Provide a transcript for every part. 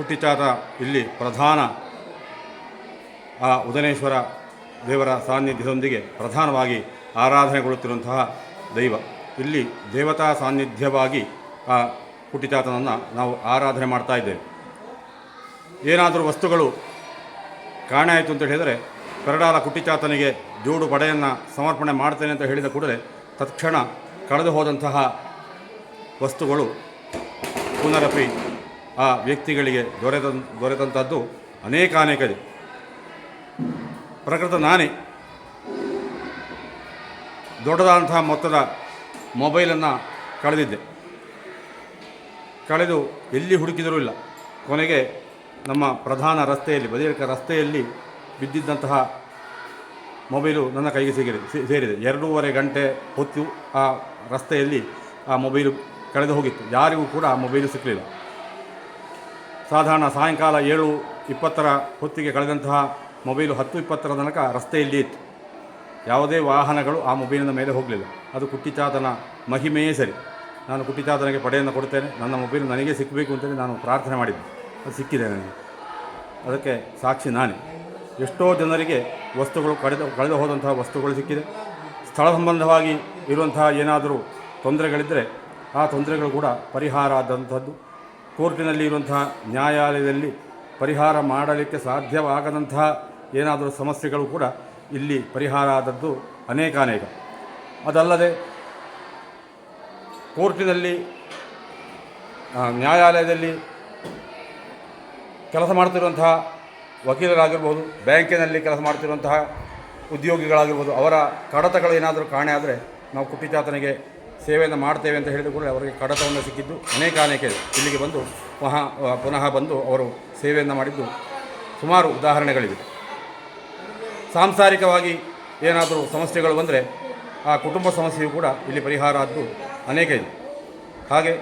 ಕುಟ್ಟಿಚಾತ ಇಲ್ಲಿ ಪ್ರಧಾನ ಆ ಉದನೇಶ್ವರ ದೇವರ ಸಾನ್ನಿಧ್ಯದೊಂದಿಗೆ ಪ್ರಧಾನವಾಗಿ ಆರಾಧನೆಗೊಳ್ಳುತ್ತಿರುವಂತಹ ದೈವ. ಇಲ್ಲಿ ದೇವತಾ ಸಾನ್ನಿಧ್ಯವಾಗಿ ಆ ಕುಟ್ಟಿಚಾತನನ್ನು ನಾವು ಆರಾಧನೆ ಮಾಡ್ತಾ ಇದ್ದೇವೆ. ಏನಾದರೂ ವಸ್ತುಗಳು ಕಾಣೆ ಆಯಿತು ಅಂತ ಹೇಳಿದರೆ ಕರಡಾಲ ಕುಟ್ಟಿಚಾತನಿಗೆ ಜೋಡು ಪಡೆಯನ್ನು ಸಮರ್ಪಣೆ ಮಾಡ್ತೇನೆ ಅಂತ ಹೇಳಿದ ಕೂಡಲೇ ತತ್ಕ್ಷಣ ಕಳೆದು ಹೋದಂತಹ ವಸ್ತುಗಳು ಪುನರಪಿ ಆ ವ್ಯಕ್ತಿಗಳಿಗೆ ದೊರೆತಂಥದ್ದು ಅನೇಕ ಇದೆ. ಪ್ರಕೃತ ನಾನೇ ದೊಡ್ಡದಾದಂತಹ ಮೊತ್ತದ ಮೊಬೈಲನ್ನು ಕಳೆದು ಎಲ್ಲಿ ಹುಡುಕಿದರೂ ಇಲ್ಲ. ಕೊನೆಗೆ ನಮ್ಮ ಪ್ರಧಾನ ರಸ್ತೆಯಲ್ಲಿ ಬದಿಯಡ್ಕ ರಸ್ತೆಯಲ್ಲಿ ಬಿದ್ದಿದ್ದಂತಹ ಮೊಬೈಲು ನನ್ನ ಕೈಗೆ ಸೇರಿದೆ. 2.5 ಗಂಟೆ ಹೊತ್ತು ಆ ರಸ್ತೆಯಲ್ಲಿ ಆ ಮೊಬೈಲು ಕಳೆದು ಹೋಗಿತ್ತು. ಯಾರಿಗೂ ಕೂಡ ಆ ಮೊಬೈಲು ಸಿಕ್ಕಲಿಲ್ಲ. ಸಾಧಾರಣ ಸಾಯಂಕಾಲ 7:20 ಹೊತ್ತಿಗೆ ಕಳೆದಂತಹ ಮೊಬೈಲು 10:20 ತನಕ ರಸ್ತೆಯಲ್ಲಿ ಇತ್ತು. ಯಾವುದೇ ವಾಹನಗಳು ಆ ಮೊಬೈಲಿನ ಮೇಲೆ ಹೋಗಲಿಲ್ಲ. ಅದು ಕುಟ್ಟಿಚಾತನ ಮಹಿಮೆಯೇ ಸರಿ. ನಾನು ಕುಟ್ಟಿಚಾತನಿಗೆ ಪಡೆಯನ್ನು ಕೊಡ್ತೇನೆ, ನನ್ನ ಮೊಬೈಲ್ ನನಗೆ ಸಿಕ್ಕಬೇಕು ಅಂತೇಳಿ ನಾನು ಪ್ರಾರ್ಥನೆ ಮಾಡಿದ್ದೆ. ಅದು ಸಿಕ್ಕಿದೆ ನನಗೆ. ಅದಕ್ಕೆ ಸಾಕ್ಷಿ ನಾನೇ. ಎಷ್ಟೋ ಜನರಿಗೆ ವಸ್ತುಗಳು ಕಳೆದು ಹೋದಂತಹ ವಸ್ತುಗಳು ಸಿಕ್ಕಿದೆ. ಸ್ಥಳ ಸಂಬಂಧವಾಗಿ ಇರುವಂತಹ ಏನಾದರೂ ತೊಂದರೆಗಳಿದ್ದರೆ ಆ ತೊಂದರೆಗಳು ಕೂಡ ಪರಿಹಾರ ಆದಂಥದ್ದು. ಕೋರ್ಟಿನಲ್ಲಿ ಇರುವಂತಹ ನ್ಯಾಯಾಲಯದಲ್ಲಿ ಪರಿಹಾರ ಮಾಡಲಿಕ್ಕೆ ಸಾಧ್ಯವಾಗದಂತಹ ಏನಾದರೂ ಸಮಸ್ಯೆಗಳು ಕೂಡ ಇಲ್ಲಿ ಪರಿಹಾರ ಆದದ್ದು ಅನೇಕ. ಅದಲ್ಲದೆ ಕೋರ್ಟಿನಲ್ಲಿ ನ್ಯಾಯಾಲಯದಲ್ಲಿ ಕೆಲಸ ಮಾಡ್ತಿರುವಂತಹ ವಕೀಲರಾಗಿರ್ಬೋದು, ಬ್ಯಾಂಕಿನಲ್ಲಿ ಕೆಲಸ ಮಾಡ್ತಿರುವಂತಹ ಉದ್ಯೋಗಿಗಳಾಗಿರ್ಬೋದು, ಅವರ ಕಡತಗಳು ಏನಾದರೂ ಕಾಣೆ ಆದರೆ ನಾವು ಕುಟ್ಟಿಚಾತನಿಗೆ ಸೇವೆಯನ್ನು ಮಾಡ್ತೇವೆ ಅಂತ ಹೇಳಿದ ಕೂಡ ಅವರಿಗೆ ಕಡತವನ್ನು ಸಿಕ್ಕಿದ್ದು ಅನೇಕ ಇದೆ. ಇಲ್ಲಿಗೆ ಬಂದು ಪುನಃ ಬಂದು ಅವರು ಸೇವೆಯನ್ನು ಮಾಡಿದ್ದು ಸುಮಾರು ಉದಾಹರಣೆಗಳಿವೆ. ಸಾಂಸಾರಿಕವಾಗಿ ಏನಾದರೂ ಸಮಸ್ಯೆಗಳು ಬಂದರೆ ಆ ಕುಟುಂಬ ಸಮಸ್ಯೆಯು ಕೂಡ ಇಲ್ಲಿ ಪರಿಹಾರ ಆದ್ದು ಅನೇಕ ಇದೆ. ಹಾಗೆ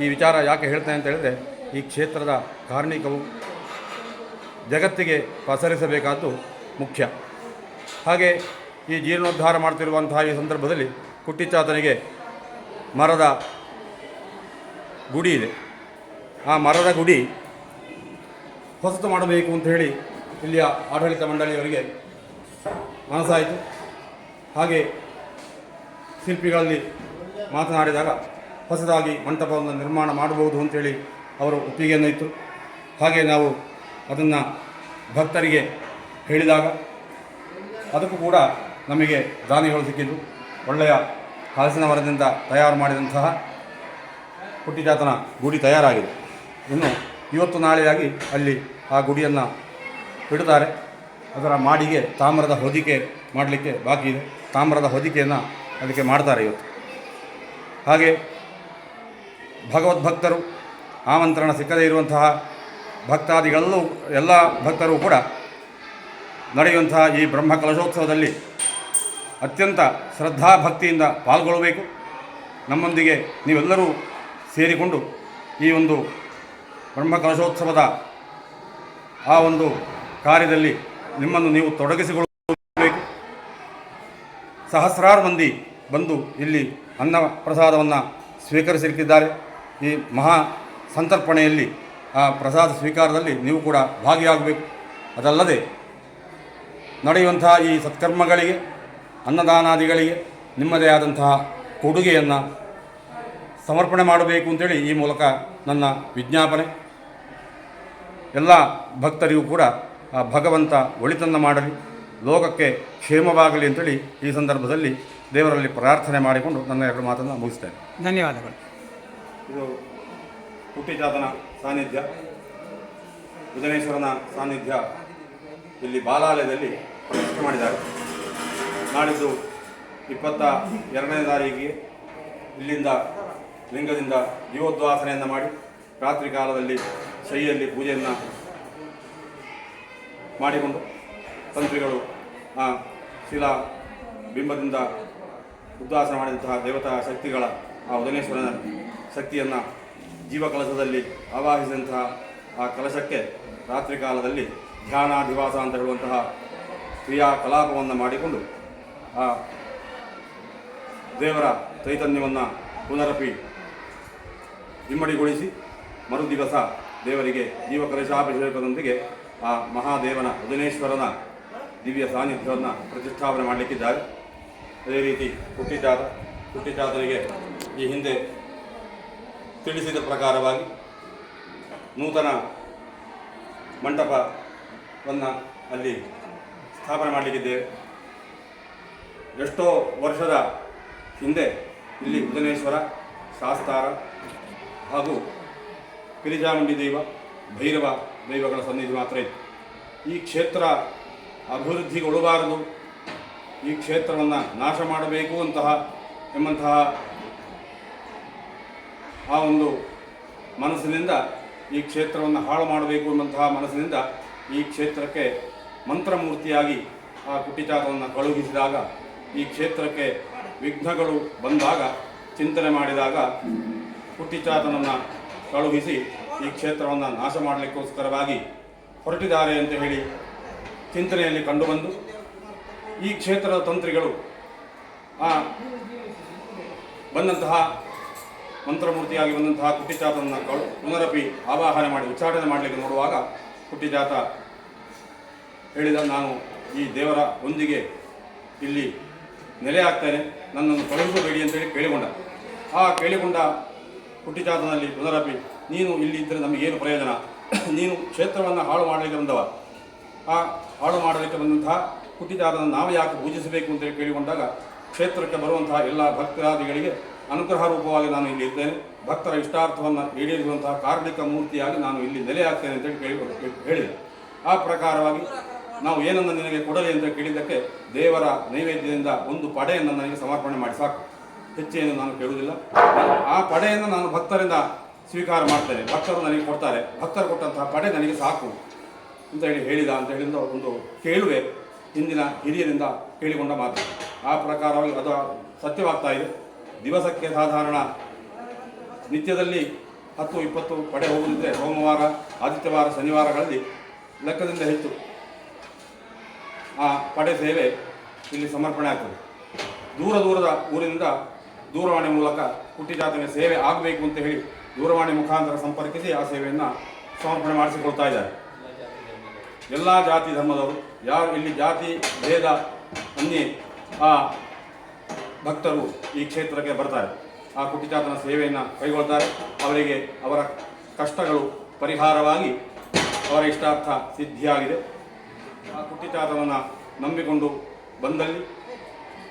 ಈ ವಿಚಾರ ಯಾಕೆ ಹೇಳ್ತೇನೆ ಅಂತ ಹೇಳಿದರೆ, ಈ ಕ್ಷೇತ್ರದ ಕಾರ್ಣಿಕವು ಜಗತ್ತಿಗೆ ಪಸರಿಸಬೇಕಾದ್ದು ಮುಖ್ಯ. ಹಾಗೆ ಈ ಜೀರ್ಣೋದ್ಧಾರ ಮಾಡ್ತಿರುವಂತಹ ಈ ಸಂದರ್ಭದಲ್ಲಿ ಕುಟ್ಟಿಚಾತನಿಗೆ ಮರದ ಗುಡಿ ಇದೆ. ಆ ಮರದ ಗುಡಿ ಹೊಸತು ಮಾಡಬೇಕು ಅಂತ ಹೇಳಿ ಇಲ್ಲಿಯ ಆಡಳಿತ ಮಂಡಳಿಯವರಿಗೆ ಮನಸ್ಸಾಯಿತು. ಹಾಗೆ ಶಿಲ್ಪಿಗಳಲ್ಲಿ ಮಾತನಾಡಿದಾಗ ಹೊಸದಾಗಿ ಮಂಟಪವನ್ನು ನಿರ್ಮಾಣ ಮಾಡಬಹುದು ಅಂಥೇಳಿ ಅವರು ಒಪ್ಪಿಗೆಯನ್ನು ಇತ್ತು. ಹಾಗೆ ನಾವು ಅದನ್ನು ಭಕ್ತರಿಗೆ ಹೇಳಿದಾಗ ಅದಕ್ಕೂ ಕೂಡ ನಮಗೆ ದಾನಿಗಳು ಸಿಕ್ಕಿದ್ದು. ಒಳ್ಳೆಯ ಹಲಸಿನ ಮರದಿಂದ ತಯಾರು ಮಾಡಿದಂತಹ ಕುಟ್ಟಿಚಾತನ ಗುಡಿ ತಯಾರಾಗಿದೆ. ಇನ್ನು ಇವತ್ತು ನಾಳೆಯಾಗಿ ಅಲ್ಲಿ ಆ ಗುಡಿಯನ್ನು ಇಡುತ್ತಾರೆ. ಅದರ ಮಾಡಿಗೆ ತಾಮ್ರದ ಹೊದಿಕೆ ಮಾಡಲಿಕ್ಕೆ ಬಾಕಿ ಇದೆ. ತಾಮ್ರದ ಹೊದಿಕೆಯನ್ನು ಅದಕ್ಕೆ ಮಾಡ್ತಾರೆ ಇವತ್ತು. ಹಾಗೆ ಭಗವದ್ಭಕ್ತರು, ಆಮಂತ್ರಣ ಸಿಕ್ಕದೇ ಇರುವಂತಹ ಭಕ್ತಾದಿಗಳಲ್ಲೂ ಎಲ್ಲ ಭಕ್ತರು ಕೂಡ ನಡೆಯುವಂತಹ ಈ ಬ್ರಹ್ಮ ಕಲಶೋತ್ಸವದಲ್ಲಿ ಅತ್ಯಂತ ಶ್ರದ್ಧಾಭಕ್ತಿಯಿಂದ ಪಾಲ್ಗೊಳ್ಳಬೇಕು. ನಮ್ಮೊಂದಿಗೆ ನೀವೆಲ್ಲರೂ ಸೇರಿಕೊಂಡು ಈ ಒಂದು ಬ್ರಹ್ಮ ಕಲಶೋತ್ಸವದ ಆ ಒಂದು ಕಾರ್ಯದಲ್ಲಿ ನಿಮ್ಮನ್ನು ನೀವು ತೊಡಗಿಸಿಕೊಳ್ಳಬೇಕು. ಸಹಸ್ರಾರು ಮಂದಿ ಬಂದು ಇಲ್ಲಿ ಅನ್ನ ಪ್ರಸಾದವನ್ನು ಸ್ವೀಕರಿಸಲಿಕ್ಕಿದ್ದಾರೆ. ಈ ಮಹಾ ಸಂತರ್ಪಣೆಯಲ್ಲಿ ಆ ಪ್ರಸಾದ ಸ್ವೀಕಾರದಲ್ಲಿ ನೀವು ಕೂಡ ಭಾಗಿಯಾಗಬೇಕು. ಅದಲ್ಲದೆ ನಡೆಯುವಂತಹ ಈ ಸತ್ಕರ್ಮಗಳಿಗೆ, ಅನ್ನದಾನಾದಿಗಳಿಗೆ ನಿಮ್ಮದೇ ಆದಂತಹ ಕೊಡುಗೆಯನ್ನು ಸಮರ್ಪಣೆ ಮಾಡಬೇಕು ಅಂತೇಳಿ ಈ ಮೂಲಕ ನನ್ನ ವಿಜ್ಞಾಪನೆ. ಎಲ್ಲ ಭಕ್ತರಿಗೂ ಕೂಡ ಆ ಭಗವಂತ ಒಳಿತನ್ನು ಮಾಡಲಿ, ಲೋಕಕ್ಕೆ ಕ್ಷೇಮವಾಗಲಿ ಅಂತೇಳಿ ಈ ಸಂದರ್ಭದಲ್ಲಿ ದೇವರಲ್ಲಿ ಪ್ರಾರ್ಥನೆ ಮಾಡಿಕೊಂಡು ನನ್ನ 2 ಮಾತನ್ನು ಮುಗಿಸ್ತೇನೆ. ಧನ್ಯವಾದಗಳು. ಇದು ಕುಟ್ಟಿಚಾತನ ಸಾನ್ನಿಧ್ಯ, ಉದನೇಶ್ವರನ ಸಾನ್ನಿಧ್ಯ ಇಲ್ಲಿ ಬಾಲಾಲಯದಲ್ಲಿ ಪ್ರತಿಷ್ಠೆ ಮಾಡಿದ್ದಾರೆ. ನಾಡಿದ್ದು 22ನೇ ತಾರೀಕಿಗೆ ಇಲ್ಲಿಂದ ಲಿಂಗದಿಂದ ಜೀವೋದ್ವಾಸನೆಯನ್ನು ಮಾಡಿ ರಾತ್ರಿ ಕಾಲದಲ್ಲಿ ಶೈಯಲ್ಲಿ ಪೂಜೆಯನ್ನು ಮಾಡಿಕೊಂಡು ತಂತ್ರಿಗಳು ಆ ಶಿಲಾ ಬಿಂಬದಿಂದ ಉದ್ವಾಸನೆ ಮಾಡಿದಂತಹ ದೇವತಾ ಶಕ್ತಿಗಳ ಆ ಉದನೇಶ್ವರನ ಶಕ್ತಿಯನ್ನು ಜೀವಕಲಶದಲ್ಲಿ ಆವಾಹಿಸಿದಂತಹ ಆ ಕಲಶಕ್ಕೆ ರಾತ್ರಿ ಕಾಲದಲ್ಲಿ ಧ್ಯಾನಾಧಿವಾಸ ಅಂತ ಹೇಳುವಂತಹ ಕ್ರಿಯಾಕಲಾಪವನ್ನು ಮಾಡಿಕೊಂಡು ಆ ದೇವರ ಚೈತನ್ಯವನ್ನು ಪುನರಪಿ ಇಮ್ಮಡಿಗೊಳಿಸಿ ಮರುದಿವಸ ದೇವರಿಗೆ ಜೀವಕಲಶಾಭಿಷೇಕದೊಂದಿಗೆ ಆ ಮಹಾದೇವನ ಉದನೇಶ್ವರನ ದಿವ್ಯ ಸಾನ್ನಿಧ್ಯವನ್ನು ಪ್ರತಿಷ್ಠಾಪನೆ ಮಾಡಲಿಕ್ಕಿದ್ದಾರೆ. ಅದೇ ರೀತಿ ಹುಟ್ಟಿಜಾತನಿಗೆ ಈ ಹಿಂದೆ ತಿಳಿಸಿದ ಪ್ರಕಾರವಾಗಿ ನೂತನ ಮಂಟಪವನ್ನು ಅಲ್ಲಿ ಸ್ಥಾಪನೆ ಮಾಡಲಿಕ್ಕಿದ್ದೇವೆ. ಎಷ್ಟೋ ವರ್ಷದ ಹಿಂದೆ ಇಲ್ಲಿ ಉದನೇಶ್ವರ, ಶಾಸ್ತಾರ ಹಾಗೂ ಪಿರಿಜಾಮುಂಡಿ ದೈವ, ಭೈರವ ದೈವಗಳ ಸನ್ನಿಧಿ ಮಾತ್ರ ಇತ್ತು. ಈ ಕ್ಷೇತ್ರ ಅಭಿವೃದ್ಧಿಗೊಳ್ಳಬಾರದು, ಈ ಕ್ಷೇತ್ರವನ್ನು ನಾಶ ಮಾಡಬೇಕು ಎಂಬಂತಹ ಆ ಒಂದು ಮನಸ್ಸಿನಿಂದ ಈ ಕ್ಷೇತ್ರವನ್ನು ಹಾಳು ಮಾಡಬೇಕು ಎಂಬಂತಹ ಮನಸ್ಸಿನಿಂದ ಈ ಕ್ಷೇತ್ರಕ್ಕೆ ಮಂತ್ರಮೂರ್ತಿಯಾಗಿ ಆ ಕುಟ್ಟಿಚಾತವನ್ನು ಕಳುಹಿಸಿದಾಗ, ಈ ಕ್ಷೇತ್ರಕ್ಕೆ ವಿಘ್ನಗಳು ಬಂದಾಗ ಚಿಂತನೆ ಮಾಡಿದಾಗ ಕುಟ್ಟಿಚಾತನನ್ನು ಕಳುಹಿಸಿ ಈ ಕ್ಷೇತ್ರವನ್ನು ನಾಶ ಮಾಡಲಿಕ್ಕೋಸ್ಕರವಾಗಿ ಹೊರಟಿದ್ದಾರೆ ಅಂತ ಹೇಳಿ ಚಿಂತನೆಯಲ್ಲಿ ಕಂಡುಬಂದು ಈ ಕ್ಷೇತ್ರದ ತಂತ್ರಿಗಳು ಬಂದಂತಹ ಮಂತ್ರಮೂರ್ತಿಯಾಗಿ ಬಂದಂತಹ ಕುಟ್ಟಿಚಾತನನ್ನು ಪುನರಪಿ ಆವಾಹನೆ ಮಾಡಿ ಉಚ್ಚಾಟನೆ ಮಾಡಲಿಕ್ಕೆ ನೋಡುವಾಗ ಕುಟ್ಟಿಚಾತ ಹೇಳಿದ, ನಾನು ಈ ದೇವರ ಒಂದಿಗೆ ಇಲ್ಲಿ ನೆಲೆಯಾಗ್ತೇನೆ, ನನ್ನನ್ನು ಕಳುಹಿಸಬೇಡಿ ಅಂತೇಳಿ ಕೇಳಿಕೊಂಡ. ಆ ಕೇಳಿಕೊಂಡ ಕುಟ್ಟಿಚಾತನಲ್ಲಿ ಪುನರಪಿ, ನೀನು ಇಲ್ಲಿ ಇದ್ದರೆ ನಮಗೇನು ಪ್ರಯೋಜನ, ನೀನು ಕ್ಷೇತ್ರವನ್ನು ಹಾಳು ಮಾಡಲಿಕ್ಕೆ ಬಂದವ, ಆ ಹಾಳು ಮಾಡಲಿಕ್ಕೆ ಬಂದಂತಹ ಕುಟ್ಟಿಚಾತನನ್ನು ನಾವು ಯಾಕೆ ಪೂಜಿಸಬೇಕು ಅಂತೇಳಿ ಕೇಳಿಕೊಂಡಾಗ, ಕ್ಷೇತ್ರಕ್ಕೆ ಬರುವಂತಹ ಎಲ್ಲ ಭಕ್ತಾದಿಗಳಿಗೆ ಅನುಗ್ರಹ ರೂಪವಾಗಿ ನಾನು ಇಲ್ಲಿ ಇರ್ತೇನೆ, ಭಕ್ತರ ಇಷ್ಟಾರ್ಥವನ್ನು ಈಡೇರಿಸುವಂತಹ ಕಾರ್ಮಿಕ ಮೂರ್ತಿಯಾಗಿ ನಾನು ಇಲ್ಲಿ ನೆಲೆಯಾಗ್ತೇನೆ ಅಂತೇಳಿ ಹೇಳಿದೆ. ಆ ಪ್ರಕಾರವಾಗಿ ನಾವು ಏನನ್ನು ನಿನಗೆ ಕೊಡಲಿ ಅಂತ ಕೇಳಿದ್ದಕ್ಕೆ ದೇವರ ನೈವೇದ್ಯದಿಂದ ಒಂದು ಪಡೆಯನ್ನು ನನಗೆ ಸಮರ್ಪಣೆ ಮಾಡಿ ಸಾಕು, ಹೆಚ್ಚೇನು ನಾನು ಕೇಳುವುದಿಲ್ಲ. ಆ ಪಡೆಯನ್ನು ನಾನು ಭಕ್ತರಿಂದ ಸ್ವೀಕಾರ ಮಾಡ್ತೇನೆ, ಭಕ್ತರು ನನಗೆ ಕೊಡ್ತಾರೆ, ಭಕ್ತರು ಕೊಟ್ಟಂತಹ ಪಡೆ ನನಗೆ ಸಾಕು ಅಂತ ಹೇಳಿದ ಅಂತ ಹೇಳಿದ ಒಂದು ಕೇಳುವೆ ಹಿಂದಿನ ಹಿರಿಯರಿಂದ ಕೇಳಿಕೊಂಡ ಮಾತು. ಆ ಪ್ರಕಾರವಾಗಿ ಅದು ಸತ್ಯವಾಗ್ತಾ ಇದೆ. ದಿವಸಕ್ಕೆ ಸಾಧಾರಣ ನಿತ್ಯದಲ್ಲಿ 10-20 ಪಡೆ ಹೋಗುತ್ತಿದ್ದರೆ ಸೋಮವಾರ, ಆದಿತ್ಯವಾರ, ಶನಿವಾರಗಳಲ್ಲಿ ಲೆಕ್ಕದಿಂದ ಹೆಚ್ಚು ಆ ಪಡೆ ಸೇವೆ ಇಲ್ಲಿ ಸಮರ್ಪಣೆ ಆಗ್ತದೆ. ದೂರದ ಊರಿನಿಂದ ದೂರವಾಣಿ ಮೂಲಕ ಕುಟ್ಟಿಚಾತನಿಗೆ ಸೇವೆ ಆಗಬೇಕು ಅಂತ ಹೇಳಿ ದೂರವಾಣಿ ಮುಖಾಂತರ ಸಂಪರ್ಕಿಸಿ ಆ ಸೇವೆಯನ್ನು ಸಮರ್ಪಣೆ ಮಾಡಿಸಿಕೊಳ್ತಾ ಇದ್ದಾರೆ. ಎಲ್ಲ ಜಾತಿ ಧರ್ಮದವರು, ಯಾರು ಇಲ್ಲಿ ಜಾತಿ ಭೇದ ಅನ್ಯೇ ಆ ಭಕ್ತರು ಈ ಕ್ಷೇತ್ರಕ್ಕೆ ಬರ್ತಾರೆ, ಆ ಕುಟ್ಟಿಚಾತನ ಸೇವೆಯನ್ನು ಕೈಗೊಳ್ತಾರೆ. ಅವರಿಗೆ ಅವರ ಕಷ್ಟಗಳು ಪರಿಹಾರವಾಗಿ ಅವರ ಇಷ್ಟಾರ್ಥ ಸಿದ್ಧಿಯಾಗಿದೆ. ಆ ಕುಟ್ಟಿಚಾತನನ್ನು ನಂಬಿಕೊಂಡು ಬಂದಲ್ಲಿ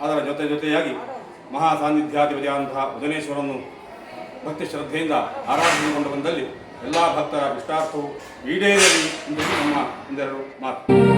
ಅದರ ಜೊತೆಯಾಗಿ ಮಹಾ ಸಾನ್ನಿಧ್ಯಾಧಿಪತಿಯಾದಂತಹ ಉದನೇಶ್ವರನ್ನು ಭಕ್ತಿ ಶ್ರದ್ಧೆಯಿಂದ ಆರಾಧನೆಗೊಂಡು ಬಂದಲ್ಲಿ ಎಲ್ಲ ಭಕ್ತರ ಇಷ್ಟಾರ್ಥವು ಈಡೇರಲಿ ಎಂದು ನಮ್ಮ ಒಂದೆರಡು ಮಾತು.